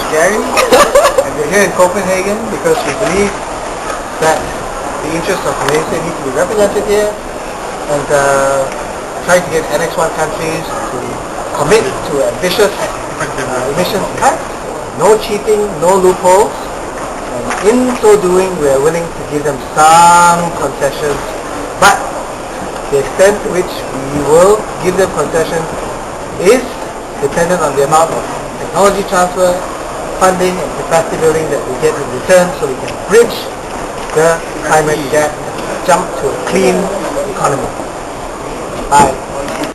scary. And we're here in Copenhagen because we believe that the interests of Malaysia need to be represented here, and trying to get Annex 1 countries to commit to ambitious emissions cuts, no cheating, no loopholes, and in so doing we are willing to give them some concessions, but the extent to which we will give them concessions is dependent on the amount of technology transfer, funding and capacity building that we get in return, so we can bridge the climate gap and jump to a clean economy. Bye.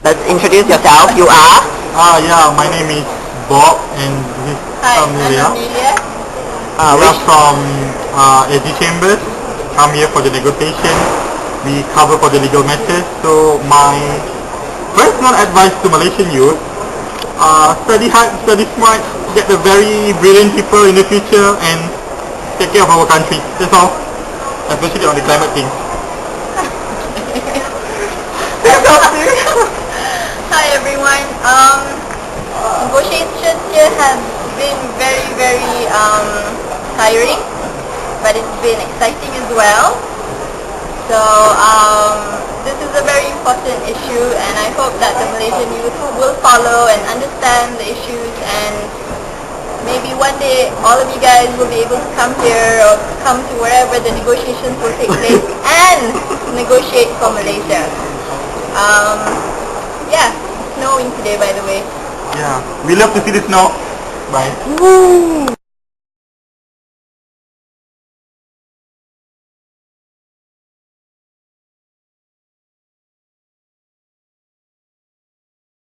Let's introduce yourself. You are? Yeah, my name is Bob and this is Amelia. We are from AG Chambers. Come here for the negotiation. We cover for the legal matters. So my personal advice to Malaysian youth, study hard, study smart, get the very brilliant people in the future and take care of our country. That's all. Especially on the climate thing. Hi everyone. Negotiations here have been very tiring, but it's been exciting as well. So this is a very important issue, and I hope that the Malaysian youth will follow and understand the issues, and maybe one day all of you guys will be able to come here or come to wherever the negotiations will take place and negotiate for Malaysia. Yeah, it's snowing today, by the way. Yeah, we love to see the snow. Bye. Woo!